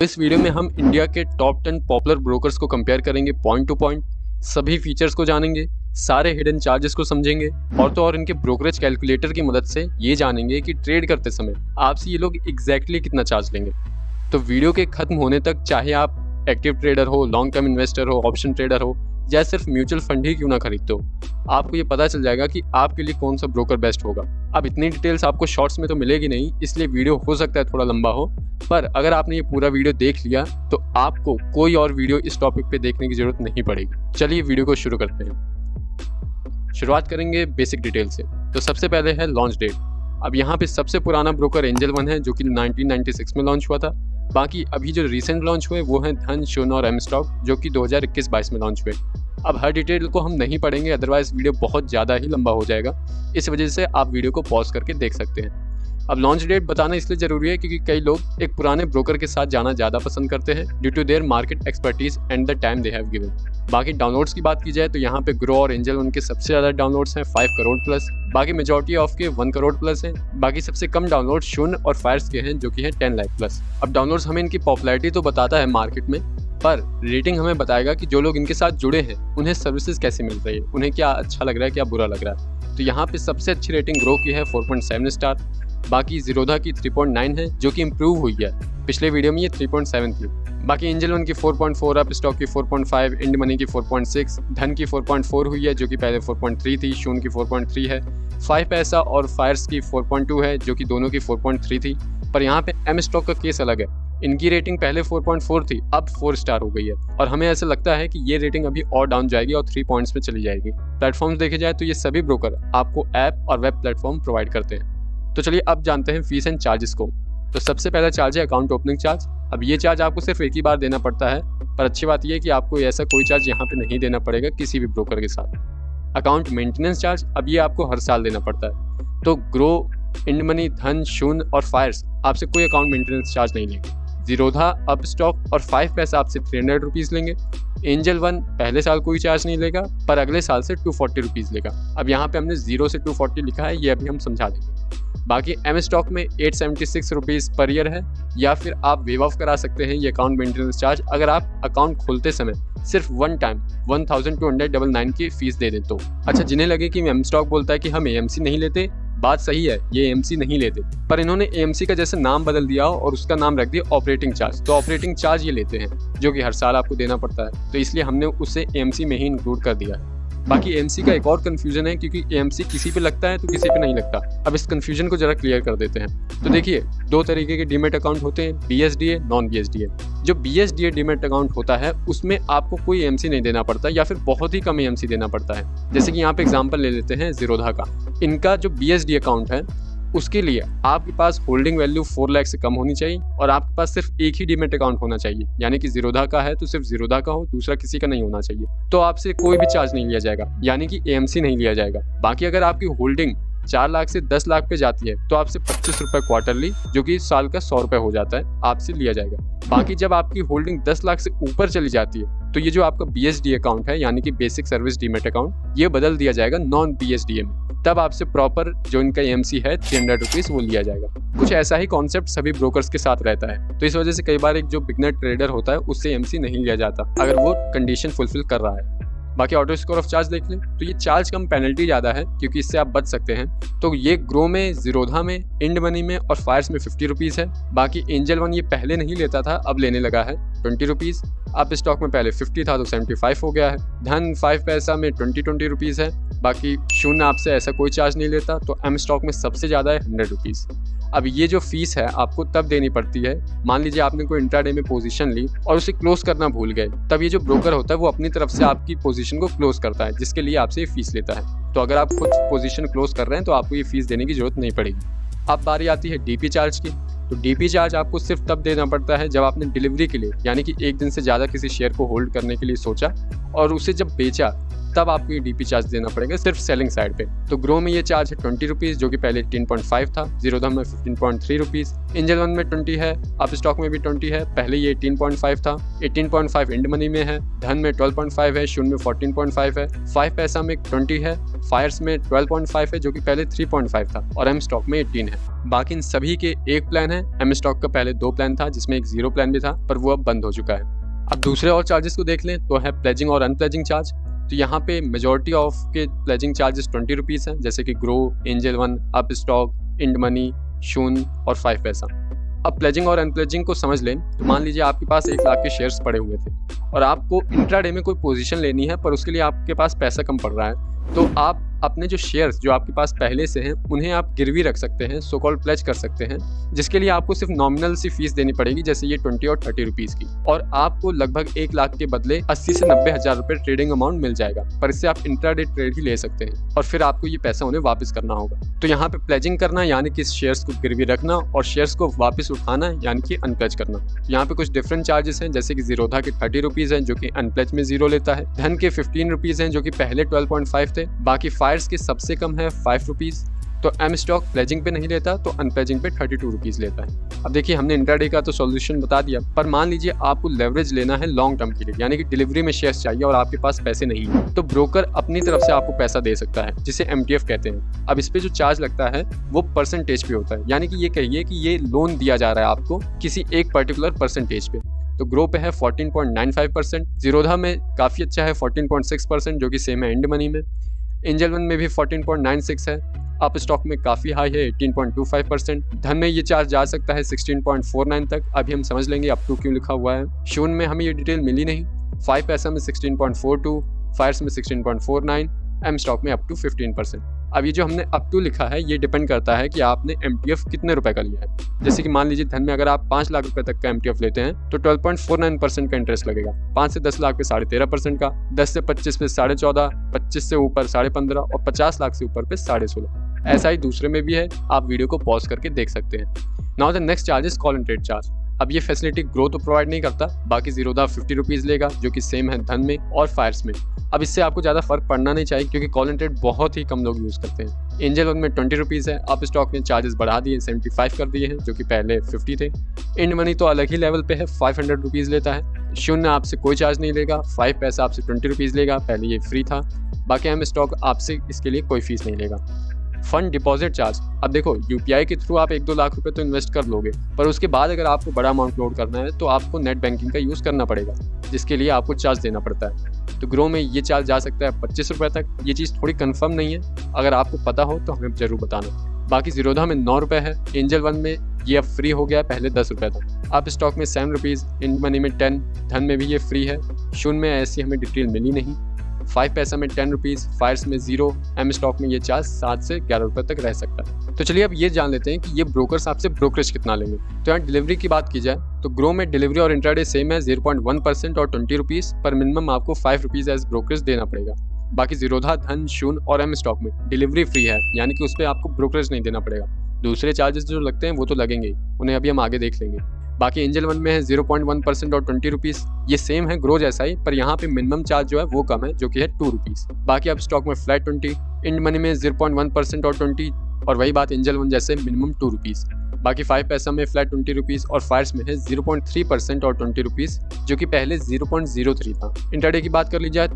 इस वीडियो में हम इंडिया के टॉप 10 पॉपुलर ब्रोकर्स को कंपेयर करेंगे पॉइंट टू पॉइंट, सभी फीचर्स को जानेंगे, सारे हिडन चार्जेस को समझेंगे और तो और इनके ब्रोकरेज कैलकुलेटर की मदद से ये जानेंगे कि ट्रेड करते समय आपसे ये लोग एग्जैक्टली कितना चार्ज लेंगे। तो वीडियो के खत्म होने तक चाहे आप एक्टिव ट्रेडर हो, लॉन्ग टर्म इन्वेस्टर हो, ऑप्शन ट्रेडर हो या सिर्फ म्यूचुअल फंड ही क्यों ना खरीदते हो, आपको ये पता चल जाएगा कि आपके लिए कौन सा ब्रोकर बेस्ट होगा। अब इतनी डिटेल्स आपको शॉर्ट्स में तो मिलेगी नहीं, इसलिए वीडियो हो सकता है थोड़ा लंबा हो, पर अगर आपने ये पूरा वीडियो देख लिया तो आपको कोई और वीडियो इस टॉपिक पे देखने की जरूरत नहीं पड़ेगी। चलिए वीडियो को शुरू करते हैं। शुरुआत करेंगे बेसिक डिटेल से। तो सबसे पहले है लॉन्च डेट। अब यहाँ पे सबसे पुराना ब्रोकर एंजल वन है जो कि 1996 में लॉन्च हुआ था। बाकी अभी जो रिसेंट लॉन्च हुए वो हैं धन, शुन और एम स्टॉक जो कि 2021-22 में लॉन्च हुए। अब हर डिटेल को हम नहीं पढ़ेंगे, अदरवाइज वीडियो बहुत ज़्यादा ही लंबा हो जाएगा, इस वजह से आप वीडियो को पॉज करके देख सकते हैं। अब लॉन्च डेट बताना इसलिए ज़रूरी है क्योंकि कई लोग एक पुराने ब्रोकर के साथ जाना ज़्यादा पसंद करते हैं due to their market expertise and the time they have given. बाकी डाउनलोड्स की बात की जाए तो यहाँ पे ग्रो और एंजल उनके सबसे ज़्यादा डाउनलोड्स हैं 5 करोड़ प्लस, बाकी मेजॉरिटी ऑफ के 1 करोड़ प्लस हैं। बाकी सबसे कम डाउनलोड शून और फायर्स के हैं जो कि है 10 लाख प्लस। अब डाउनलोड्स हमें इनकी पॉपुलैरिटी तो बताता है मार्केट में, पर रेटिंग हमें बताएगा कि जो लोग इनके साथ जुड़े हैं उन्हें सर्विसेज कैसे मिल रही है, उन्हें क्या अच्छा लग रहा है, क्या बुरा लग रहा है। तो यहाँ पे सबसे अच्छी रेटिंग ग्रो की है 4.7 स्टार, बाकी जीरोधा की 3.9 है जो कि इम्प्रूव हुई है, पिछले वीडियो में ये 3.7 थी। बाकी एंजल वन की 4.4, अप स्टॉक की 4.5, इंड मनी की 4.6, धन की 4.4 हुई है जो कि पहले 4.3 थी, शून की 4.3 है, 5 पैसा और फायर्स की 4.2 है जो कि दोनों की 4.3 थी। पर यहाँ पे एम स्टॉक का केस अलग है, इनकी रेटिंग पहले 4.4 थी, अब 4 स्टार हो गई है और हमें ऐसा लगता है कि ये रेटिंग अभी और डाउन जाएगी और 3 पॉइंट्स पे चली जाएगी। प्लेटफॉर्म्स देखे जाए तो ये सभी ब्रोकर आपको ऐप और वेब प्लेटफॉर्म प्रोवाइड करते हैं। तो चलिए अब जानते हैं फीस एंड चार्जेस को। तो सबसे पहला चार्ज है अकाउंट ओपनिंग चार्ज। अब ये चार्ज आपको सिर्फ एक ही बार देना पड़ता है, पर अच्छी बात यह है कि आपको ऐसा कोई चार्ज यहाँ पे नहीं देना पड़ेगा किसी भी ब्रोकर के साथ। अकाउंट मेंटेनेंस चार्ज, अब ये आपको हर साल देना पड़ता है। तो ग्रो, इंड मनी, धन, शून और फायर्स आपसे कोई अकाउंट मेंटेनेंस चार्ज नहीं लेंगे। जीरोधा, अप स्टॉक और 5 पैसा आपसे 300 रुपीज़ लेंगे। एंजल वन पहले साल कोई चार्ज नहीं लेगा, पर अगले साल से 240 रुपीज़ लेगा। अब यहाँ पे हमने 0 से 240 लिखा है, ये अभी हम समझा देंगे। बाकी एम स्टॉक में 876 रुपीज़ पर ईयर है, या फिर आप वेव ऑफ करा सकते हैं ये अकाउंट मेंटेनेंस चार्ज अगर आप अकाउंट खोलते समय सिर्फ वन टाइम 1299 की फीस दे दें तो। अच्छा, जिन्हें लगे कि एम स्टॉक बोलता है कि हम एएमसी नहीं लेते, बात सही है, ये एएमसी नहीं लेते, पर इन्होंने एएमसी का जैसे नाम बदल दिया और उसका नाम रख दिया ऑपरेटिंग चार्ज। तो ऑपरेटिंग चार्ज ये लेते हैं जो कि हर साल आपको देना पड़ता है, तो इसलिए हमने उसे एएमसी में ही इंक्लूड कर दिया है। बाकी एएमसी का एक और कन्फ्यूजन है क्योंकि एएमसी किसी पे लगता है तो किसी पे नहीं लगता। अब इस कन्फ्यूजन को जरा क्लियर कर देते हैं। तो देखिए, 2 तरीके के डीमेट अकाउंट होते हैं, बीएसडीए, नॉन बीएसडीए। जो बीएसडीए डीमेट अकाउंट होता है उसमें आपको कोई एएमसी नहीं देना पड़ता या फिर बहुत ही कम एएमसी देना पड़ता है। जैसे कि यहाँ पे एग्जांपल ले लेते हैं जीरोधा का। इनका जो बीएसडी अकाउंट है उसके लिए आपके पास होल्डिंग वैल्यू 4 लाख से कम होनी चाहिए और आपके पास सिर्फ एक ही डीमेट अकाउंट होना चाहिए, यानी कि जीरोधा का है तो सिर्फ जीरोधा का हो, दूसरा किसी का नहीं होना चाहिए। तो आपसे कोई भी चार्ज नहीं लिया जाएगा, यानी कि एएमसी नहीं लिया जाएगा। बाकी अगर आपकी होल्डिंग 4 लाख से 10 लाख पे जाती है तो आपसे 25 रुपये क्वार्टरली, जो कि साल का 100 रुपये हो जाता है, आपसे लिया जाएगा। बाकी जब आपकी होल्डिंग 10 लाख से ऊपर चली जाती है तो ये जो आपका बीएसडी अकाउंट है, यानी कि बेसिक सर्विस डीमेट अकाउंट, ये बदल दिया जाएगा नॉन बीएसडीए में। तब आपसे प्रॉपर जो इनका एएमसी है 300 रुपीज़ वो लिया जाएगा। कुछ ऐसा ही कॉन्सेप्ट सभी ब्रोकर्स के साथ रहता है, तो इस वजह से कई बार एक जो बिगनर ट्रेडर होता है उससे एएमसी नहीं लिया जाता अगर वो कंडीशन फुलफिल कर रहा है। बाकी ऑटो स्कोर ऑफ चार्ज देख लें तो ये चार्ज कम, पेनल्टी ज़्यादा है क्योंकि इससे आप बच सकते हैं। तो ये ग्रो में, जीरोधा में, इंड मनी में और फायर्स में 50 रुपीज़ है। बाकी एंजल वन ये पहले नहीं लेता था, अब लेने लगा है 20 रुपीज़। अप स्टॉक में पहले 50 था तो 75 हो गया है। धन 5 पैसा में 20 रुपीज़ है। बाकी शून्य आपसे ऐसा कोई चार्ज नहीं लेता, तो एम स्टॉक में सबसे ज़्यादा है 100 रुपीज़। अब ये जो फीस है आपको तब देनी पड़ती है, मान लीजिए आपने कोई इंट्राडे में पोजीशन ली और उसे क्लोज करना भूल गए, तब ये जो ब्रोकर होता है वो अपनी तरफ से आपकी पोजीशन को क्लोज करता है, जिसके लिए आपसे ये फीस लेता है। तो अगर आप खुद पोजीशन क्लोज कर रहे हैं तो आपको ये फीस देने की जरूरत नहीं पड़ेगी। अब बारी आती है डीपी चार्ज की। तो डीपी चार्ज आपको सिर्फ तब देना पड़ता है जब आपने डिलीवरी के लिए, यानी कि एक दिन से ज़्यादा किसी शेयर को होल्ड करने के लिए सोचा और उसे जब बेचा तब आपको ये डीपी चार्ज देना पड़ेगा सिर्फ सेलिंग साइड पे। तो ग्रो में ये चार्ज है 20 रुपीज़, जो कि पहले 18.5 था, जीरोधा में 15.3 रुपीज़, एंजल वन में 20 है, अप स्टॉक में भी 20 है, पहले ये 18.5 था, 18.5 इंड मनी में है, धन में 12.5 है, शून्य में 14.5 है, 5 पैसा में 20 है, फायर्स में 12.5 है जो कि पहले 3.5 था, और एम स्टॉक में 18 है। बाकी इन सभी के एक प्लान है। एम स्टॉक का पहले 2 प्लान था जिसमें एक जीरो प्लान भी था, पर वो अब बंद हो चुका है। अब दूसरे और चार्जेस को देख लें तो है प्लेजिंग और अनप्लेजिंग चार्ज। तो यहाँ पे मेजॉरिटी ऑफ के प्लेजिंग चार्जेस 20 रुपीज़ हैं, जैसे कि Groww, Angel One, Upstox, INDmoney, शून और 5 पैसा। अब प्लेजिंग और अनप्लेजिंग को समझ लें तो मान लीजिए आपके पास 1 लाख के शेयर्स पड़े हुए थे और आपको इंट्राडे में कोई पोजीशन लेनी है, पर उसके लिए आपके पास पैसा कम पड़ रहा है, तो आप अपने जो शेयर्स जो आपके पास पहले से हैं उन्हें आप गिरवी रख सकते हैं, सो कॉल्ड प्लेज कर सकते हैं, जिसके लिए आपको सिर्फ नॉमिनल सी फीस देनी पड़ेगी, जैसे ये 20 और 30 रुपीज़ की, और आपको लगभग 1 लाख के बदले 80 से 90 हज़ार रुपये ट्रेडिंग अमाउंट मिल जाएगा। पर इससे आप इंट्राडे ट्रेड ही ले सकते हैं और फिर आपको ये पैसा उन्हें वापस करना होगा। तो यहाँ पे प्लेजिंग करना यानी कि शेयर्स को गिरवी रखना, और शेयर्स को वापस उठाना यानी कि अनप्लेज करना। यहाँ पे कुछ डिफरेंट चार्जेस हैं, जैसे कि जीरोधा के 30 रुपीज़ हैं जो कि अनप्लेज में जीरो लेता है, धन के 15 रुपीज़ हैं जो कि पहले 12.5 थे, बाकी फायर्स के सबसे कम है 5 रुपीज़। तो एम स्टॉक प्लेजिंग पे नहीं लेता, तो अनप्लेजिंग पे 32 रुपीज़ लेता है। अब देखिए हमने इंट्राडे का तो सॉल्यूशन बता दिया, पर मान लीजिए आपको लेवरेज लेना है लॉन्ग टर्म के लिए, यानी कि डिलीवरी में शेयर्स चाहिए और आपके पास पैसे नहीं है, तो ब्रोकर अपनी तरफ से आपको पैसा दे सकता है, जिसे MTF कहते हैं। अब इस पे जो चार्ज लगता है वो परसेंटेज पे होता है, यानी कि ये कहिए कि ये लोन दिया जा रहा है आपको किसी एक पर्टिकुलर परसेंटेज पे। तो ग्रो पे है 14.95%, जीरोधा में काफ़ी अच्छा है 14.6%, जो कि सेम है इंड मनी में, एंजल वन में भी 14.96 है, अप स्टॉक में काफ़ी हाई है 18.25%, धन में ये चार्ज जा सकता है 16.49 तक, अभी हम समझ लेंगे अप टू क्यों लिखा हुआ है। शून में हमें ये डिटेल मिली नहीं, 5 पैसा में 16.42, फायर्स में 16.49, एम स्टॉक में अप टू 15%। अब ये जो हमने अप टू लिखा है ये डिपेंड करता है कि आपने MTF कितने रुपए का लिया है। जैसे कि मान लीजिए धन में अगर आप 5 लाख रुपए तक का MTF लेते हैं तो 12.49% का इंटरेस्ट लगेगा, 5 से 10 लाख पे 13.5% का, 10 से 25 पे 14.5, 25 से ऊपर 15.5 और 50 लाख से ऊपर पे 16.5। ऐसा ही दूसरे में भी है, आप वीडियो को पॉज करके देख सकते हैं। Now the next charge is call and trade charge. अब ये फैसिलिटी ग्रो तो प्रोवाइड नहीं करता, बाकी जीरोधा 50 रुपीज़ लेगा जो कि सेम है धन में और फायर्स में। अब इससे आपको ज़्यादा फर्क पड़ना नहीं चाहिए क्योंकि कॉल एंड ट्रेड बहुत ही कम लोग यूज़ करते हैं। एंजल वन में 20 रुपीज़ है, अप स्टॉक ने चार्जेस बढ़ा दिए 75 कर दिए हैं जो कि पहले 50 थे। इंड मनी तो अलग ही लेवल पे है, 500 रुपीज़ लेता है। शून्य आपसे कोई चार्ज नहीं लेगा, 5 पैसा आपसे 20 रुपीज़ लेगा, पहले ये फ्री था। बाकी एम स्टॉक आपसे इसके लिए कोई फीस नहीं लेगा। फंड डिपॉजिट चार्ज, अब देखो UPI के थ्रू आप 1-2 लाख रुपए तो इन्वेस्ट कर लोगे, पर उसके बाद अगर आपको बड़ा अमाउंट लोड करना है तो आपको नेट बैंकिंग का यूज़ करना पड़ेगा, जिसके लिए आपको चार्ज देना पड़ता है। तो ग्रो में ये चार्ज जा सकता है 25 रुपये तक। ये चीज़ थोड़ी कंफर्म नहीं है, अगर आपको पता हो तो हमें ज़रूर बताना। बाकी जीरोधा में 9 रुपये है, एंजल वन में ये अब फ्री हो गया, पहले 10 रुपये था। अप स्टॉक में 7 रुपीज़, इंड मनी में 10, धन में भी ये फ्री है। शून्य में ऐसी हमें डिटेल मिली नहीं। 5 पैसा में 10 रुपीज़, फायर्स में 0, एम स्टॉक में ये चार्ज 7 से 11 रुपये तक रह सकता है। तो चलिए अब ये जान लेते हैं कि ये ब्रोकर्स आपसे ब्रोकरेज कितना लेंगे। तो यहाँ डिलीवरी की बात की जाए तो ग्रो में डिलीवरी और इंट्राडे सेम है 0.1% और 20 रुपीज़, पर मिनिमम आपको 5 रुपीज़ एज ब्रोकरेज देना पड़ेगा। बाकी जीरोधा, धन, शून और एम स्टॉक में डिलीवरी फ्री है, यानी कि उस पर आपको ब्रोकरेज नहीं देना पड़ेगा। दूसरे चार्जेस जो लगते हैं वो तो लगेंगे, उन्हें अभी हम आगे देख लेंगे। बाकी एंजल वन में है 0.1% और 20 रुपीज़, ये सेम है ग्रो जैसा ही, पर यहाँ पे मिनिमम चार्ज जो है वो कम है जो कि है 2 रुपीज़। बाकी अब स्टॉक में फ्लैट 20, इंड मनी में 0.1% और 20, और वही बात एंजल वन जैसे मिनिमम 2 रुपीज़। बाकी 5 पैसा में फ्लैट 20 रुपीज़ और फायर्स में है 0.3% और 20 रुपीज़, जो कि पहले 0.03 था। इंट्राडे की बात कर ली जाए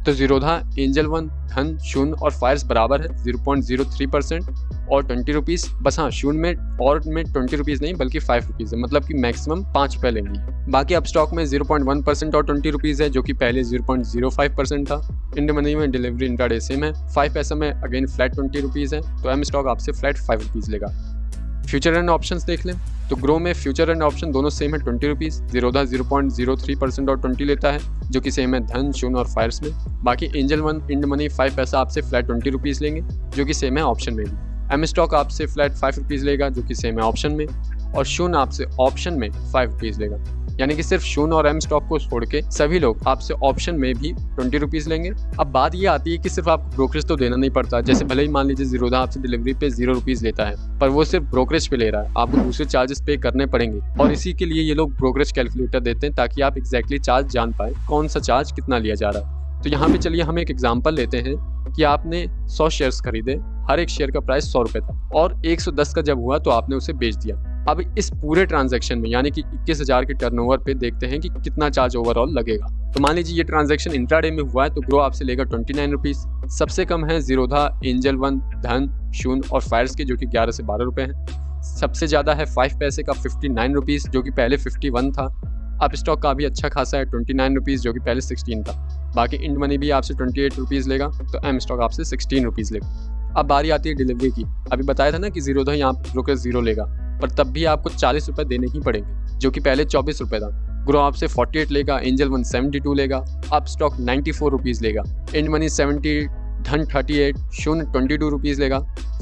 तो जीरोधा, एंजल वन, धन, शून्य और फायर्स बराबर है 0.03% और 20 रुपीज़। बस हाँ, शून्य में और में 20 रुपीज़ नहीं बल्कि 5 रुपीज़ है, मतलब कि मैक्सिमम 5 रुपये लेंगी। बाकी अब स्टॉक में 0.1% और 20 रुपीज़ है जो कि पहले 0.05% था। इंड मनी में डिलीवरी इंट्राडे सेम है। 5 पैसा में अगेन फ्लैट 20 रुपीज़ है, तो एम स्टॉक आपसे फ्लैट 5 रुपीज़ लेगा। फ्यूचर एंड ऑप्शंस देख लें तो ग्रो में फ्यूचर एंड ऑप्शन दोनों सेम है 20 रुपीज़, जीरोधा 0.03% और 20 लेता है जो कि सेम है धन, शून्य और फायर्स में। बाकी एंजल वन, इंड मनी 5 पैसा आपसे फ्लैट 20 रुपीज़ लेंगे जो कि सेम है ऑप्शन में भी। एम स्टॉक आपसे फ्लैट 5 रुपीज़ लेगा जो कि सेम है ऑप्शन में, और शून्य आपसे ऑप्शन में 5 रुपीज़ लेगा। यानी कि सिर्फ शून्य और एम स्टॉक को छोड़ के सभी लोग आपसे ऑप्शन में भी 20 रुपीज़ लेंगे। अब बात ये आती है कि सिर्फ आपको ब्रोकरेज तो देना नहीं पड़ता। जैसे भले ही मान लीजिए जीरोधा आपसे डिलीवरी पे 0 रुपीज़ लेता है, पर वो सिर्फ ब्रोकरेज पे ले रहा है, आपको दूसरे चार्जेस पे करने पड़ेंगे, और इसी के लिए ये लोग ब्रोकरेज कैलकुलेटर देते हैं ताकि आप एग्जैक्टली चार्ज जान पाए कौन सा चार्ज कितना लिया जा रहा है। तो यहाँ पे चलिए हम एक एग्जांपल लेते हैं कि आपने 100 शेयर्स खरीदे, हर एक शेयर का प्राइस 100 रुपये था और 110 का जब हुआ तो आपने उसे बेच दिया। अब इस पूरे ट्रांजैक्शन में यानी कि 21,000 के टर्नओवर पे देखते हैं कि कितना चार्ज ओवरऑल लगेगा। तो मान लीजिए ये ट्रांजैक्शन इंट्राडे में हुआ है तो ग्रो आपसे लेगा 29 रुपीज़। सबसे कम है जीरोधा, एंजल वन, धन, शून्य और फायर्स के जो कि 11 से 12 रुपये हैं। सबसे ज़्यादा है 5 पैसे का 59 रुपीज़ जो कि पहले 51 था। अप स्टॉक का भी अच्छा खासा है 29 रुपीज़ जो कि पहले 16 था। बाकी इंड मनी भी आपसे 28 रुपीज़ लेगा, तो एम स्टॉक आपसे 16 रुपीज़ लेगा। अब बारी आती है डिलीवरी की। अभी बताया था ना कि जीरोधा यहाँ ब्रोकर 0 लेगा, पर तब भी आपको 40 रुपये देने ही पड़ेंगे जो कि पहले 24 रुपये था। ग्रो आपसे 48 लेगा, एंजल वन 72 लेगा, अप स्टॉक 94 रुपीज़ लेगा, इंड मनी 70, धन 38, शून्य 22 रुपीज़ लेगा,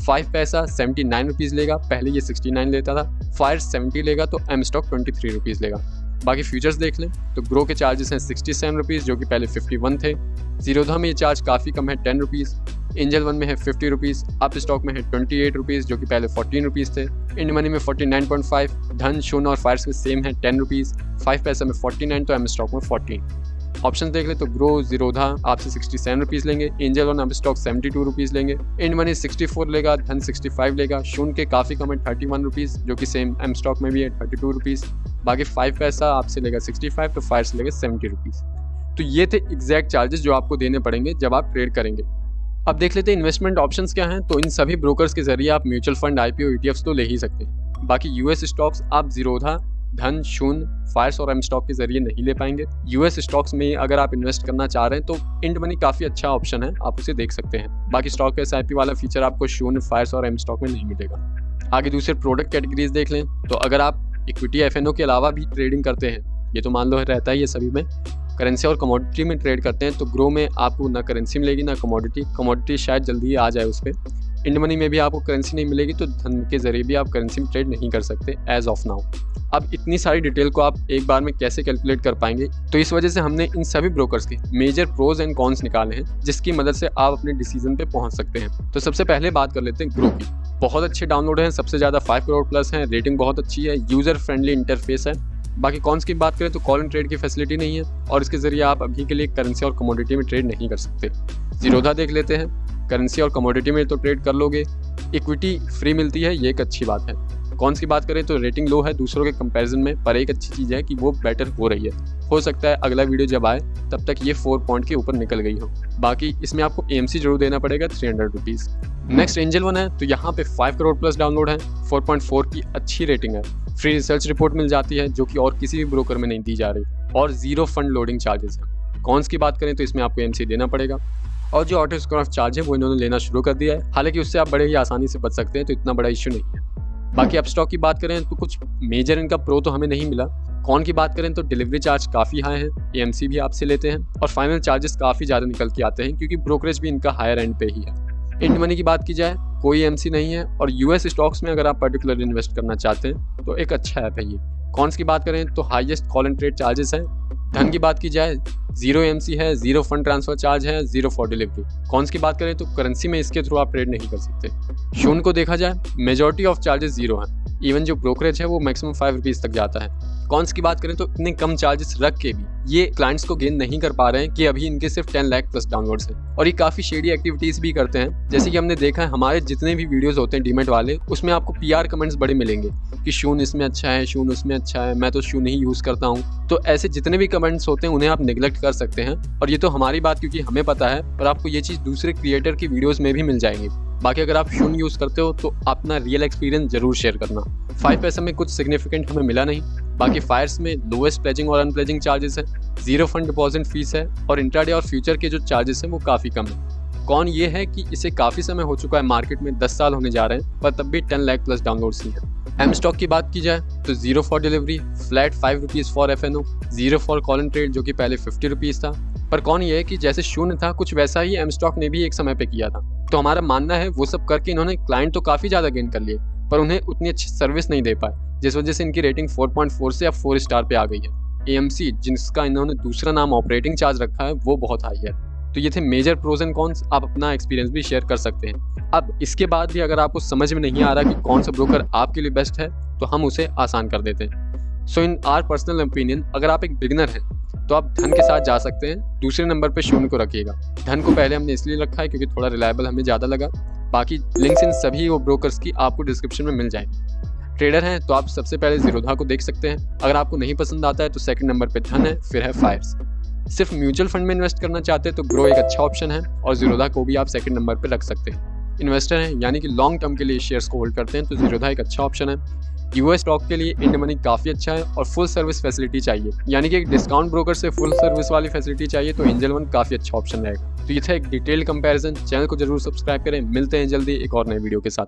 5 पैसा 79 रुपीज़ लेगा, पहले ये 69 लेता था, फायर 70 लेगा तो एम स्टॉक 23 रुपीज़ लेगा। बाकी फ्यूचर्स देख लें तो ग्रो के चार्जेस हैं 67 रुपीज़ जो कि पहले 51 थे। जीरोधा में ये चार्ज काफ़ी कम है 10 रुपीज़, एंजल वन में है 50 रुपीज़, अप स्टॉक में है 28 रुपीज़ जो कि पहले 14 रुपीज़ थे, इंड मनी में 49.5, धन, शून्य और फायर्स में सेम है 10 रुपीज़, 5 पैसा में 49 तो एम स्टॉक में 14। ऑप्शन देख ले तो ग्रो जीरोधा आपसे 67 रुपीज़ लेंगे, angel One up stock 72 rupees लेंगे, इंड मनी 64 लेगा, धन 65 लेगा, शून्य के काफ़ी कम है 31 रुपीज़ जो कि सेम एम स्टॉक में भी है 32 रुपीज़। बाकी 5 पैसा आपसे लेगा 65 तो फायर से लेगा 70 रुपीज़। तो ये थे एग्जैक्ट चार्जेस जो आपको देने पड़ेंगे जब आप ट्रेड करेंगे। अब देख लेते हैं इन्वेस्टमेंट ऑप्शंस क्या हैं। तो इन सभी ब्रोकर्स के जरिए आप म्यूचुअल फंड, IPO, ETFs तो ले ही सकते हैं। बाकी US स्टॉक्स आप जीरोधा, धन, शून्य, फायर्स और एम स्टॉक के जरिए नहीं ले पाएंगे। US स्टॉक्स में अगर आप इन्वेस्ट करना चाह रहे हैं तो इंड मनी काफ़ी अच्छा ऑप्शन है, आप उसे देख सकते हैं। बाकी स्टॉक SIP वाला फीचर आपको शून्य, फायर्स और एम स्टॉक में नहीं मिलेगा। आगे दूसरे प्रोडक्ट कैटेगरीज देख लें तो अगर आप इक्विटी FNO के अलावा भी ट्रेडिंग करते हैं, ये तो मान लो रहता है ये सभी में, करेंसी और कमोडिटी में ट्रेड करते हैं तो ग्रो में आपको ना करेंसी मिलेगी ना कमोडिटी शायद जल्दी ही आ जाए उस पर। इंड मनी में भी आपको करेंसी नहीं मिलेगी तो धन के जरिए भी आप करेंसी में ट्रेड नहीं कर सकते एज ऑफ नाउ। अब इतनी सारी डिटेल को आप एक बार में कैसे कैलकुलेट कर पाएंगे, तो इस वजह से हमने इन सभी ब्रोकर्स के मेजर प्रोज एंड कॉन्स निकाले हैं जिसकी मदद से आप अपने डिसीजन पे पहुंच सकते हैं। तो सबसे पहले बात कर लेते हैं ग्रो की। बहुत अच्छे डाउनलोड हैं, सबसे ज़्यादा 5 करोड़ प्लस हैं, रेटिंग बहुत अच्छी है, यूज़र फ्रेंडली इंटरफेस है। बाकी कॉन्स की बात करें तो कॉल एंड ट्रेड की फैसिलिटी नहीं है और इसके जरिए आप अभी के लिए करेंसी और कमोडिटी में ट्रेड नहीं कर सकते। जीरोधा देख लेते हैं, करेंसी और कमोडिटी में तो ट्रेड कर लोगे, इक्विटी फ्री मिलती है, ये एक अच्छी बात है। कॉन्स की बात करें तो रेटिंग लो है दूसरों के कंपैरिजन में, पर एक अच्छी चीज़ है कि वो बेटर हो रही है। हो सकता है अगला वीडियो जब आए तब तक ये 4 पॉइंट के ऊपर निकल गई हो। बाकी इसमें आपको AMC जरूर देना पड़ेगा 300 रुपीज़। नेक्स्ट एंजल वन है तो यहाँ पे 5 करोड़ प्लस डाउनलोड है, 4.4 की अच्छी रेटिंग है, फ्री रिसर्च रिपोर्ट मिल जाती है जो कि और किसी भी ब्रोकर में नहीं दी जा रही, और 0 फंड लोडिंग चार्जेस है। कॉन्स की बात करें तो इसमें आपको AMC देना पड़ेगा और जो ऑटो स्कोर ऑफ चार्ज है वो इन्होंने लेना शुरू कर दिया है, हालांकि उससे आप बड़े ही आसानी से बच सकते हैं तो इतना बड़ा इश्यू नहीं है। बाकी अप स्टॉक की बात करें तो कुछ मेजर इनका प्रो तो हमें नहीं मिला। कॉन की बात करें तो डिलीवरी चार्ज काफ़ी हाई है, AMC भी आपसे लेते हैं और फाइनल चार्जेस काफ़ी ज़्यादा निकल के आते हैं क्योंकि ब्रोकरेज भी इनका हायर एंड पे ही है। इंड मनी की बात की जाए कोई AMC नहीं है और US स्टॉक्स में अगर आप पर्टिकुलर इन्वेस्ट करना चाहते हैं तो एक अच्छा ऐप है ये। कॉन्स की बात करें तो highest call and trade charges हैं। धन की बात की जाए 0 AMC है, 0 फंड ट्रांसफर चार्ज है, 0 फॉर डिलीवरी। कॉन्स की बात करें तो करेंसी में इसके थ्रू आप ट्रेड नहीं कर सकते। शून्य को देखा जाए मेजॉरिटी ऑफ चार्जेस 0 हैं, इवन जो ब्रोकरेज है वो मैक्सिमम 5 रुपीज़ तक जाता है। कॉन्स की बात करें तो इतने कम चार्जेस रख के भी ये क्लाइंट्स को गेन नहीं कर पा रहे हैं कि अभी इनके सिर्फ 10 लाख प्लस डाउनलोड्स हैं और ये काफ़ी शेडी एक्टिविटीज़ भी करते हैं। जैसे कि हमने देखा है हमारे जितने भी वीडियोस होते हैं डीमेट वाले, उसमें आपको PR कमेंट्स बड़े मिलेंगे कि शून्य इसमें अच्छा है, शून्य उसमें अच्छा है, मैं तो शून्य ही यूज़ करता हूँ। तो ऐसे जितने भी कमेंट्स होते हैं उन्हें आप निगलेक्ट कर सकते हैं और ये तो हमारी बात क्योंकि हमें पता है, पर आपको ये चीज़ दूसरे क्रिएटर की वीडियोज़ में भी मिल जाएंगी। बाकी अगर आप शून्य यूज़ करते हो तो अपना रियल एक्सपीरियंस जरूर शेयर करना। 5 पैसे में कुछ सिग्निफिकेंट हमें मिला नहीं। बाकी फायर्स में लोएस्ट प्लेजिंग और अनप्लेजिंग चार्जेस है, 0 फंड डिपॉजिट फीस है और इंट्राडे और फ्यूचर के जो चार्जेस हैं वो काफ़ी कम है। कौन ये है कि इसे काफ़ी समय हो चुका है मार्केट में, 10 साल होने जा रहे हैं, पर तब भी 10 लाख प्लस डाउनलोड्स ही हैं। एम स्टॉक की बात की जाए तो 0 for delivery, flat 5 rupees for FNO, 0 for call and trade जो कि पहले 50 रुपीज़ था। पर कौन ये है कि जैसे शून्य था कुछ वैसा ही एम स्टॉक ने भी एक समय पे किया था। तो हमारा मानना है वो सब करके इन्होंने क्लाइंट तो काफ़ी ज़्यादा गेन कर लिए पर उन्हें उतनी अच्छी सर्विस नहीं दे पाए, जिस वजह से इनकी रेटिंग 4.4 से अब 4 स्टार पे आ गई है। AMC जिसका इन्होंने दूसरा नाम ऑपरेटिंग चार्ज रखा है वो बहुत हाई है। तो ये थे मेजर प्रोज एंड कॉन्स, आप अपना एक्सपीरियंस भी शेयर कर सकते हैं। अब इसके बाद भी अगर आपको समझ में नहीं आ रहा कि कौन सा ब्रोकर आपके लिए बेस्ट है तो हम उसे आसान कर देते हैं। सो इन आर पर्सनल ओपिनियन, अगर आप एक बिगिनर हैं तो आप धन के साथ जा सकते हैं। दूसरे नंबर पे शून्य को रखिएगा। धन को पहले हमने इसलिए रखा है क्योंकि थोड़ा रिलायबल हमें ज़्यादा लगा। बाकी लिंक्स इन सभी वो ब्रोकर्स की आपको डिस्क्रिप्शन में मिल जाएगी। ट्रेडर हैं तो आप सबसे पहले ज़ीरोधा को देख सकते हैं। अगर आपको नहीं पसंद आता है तो सेकंड नंबर पे धन है, फिर है फायर्स। सिर्फ म्यूचुअल फंड में इन्वेस्ट करना चाहते हैं तो ग्रो एक अच्छा ऑप्शन है और ज़ीरोधा को भी आप सेकंड नंबर पे रख सकते हैं। इन्वेस्टर हैं यानी कि लॉन्ग टर्म के लिए शेयर्स को होल्ड करते हैं तो ज़ीरोधा एक अच्छा ऑप्शन है। यूएस स्टॉक के लिए इंड मनी काफ़ी अच्छा है और फुल सर्विस फैसिलिटी चाहिए यानी कि एक डिस्काउंट ब्रोकर से फुल सर्विस वाली फैसिलिटी चाहिए तो एंजल वन काफ़ी अच्छा ऑप्शन रहेगा। तो ये था एक डिटेल कंपैरिजन। चैनल को जरूर सब्सक्राइब करें। मिलते हैं जल्दी एक और नए वीडियो के साथ।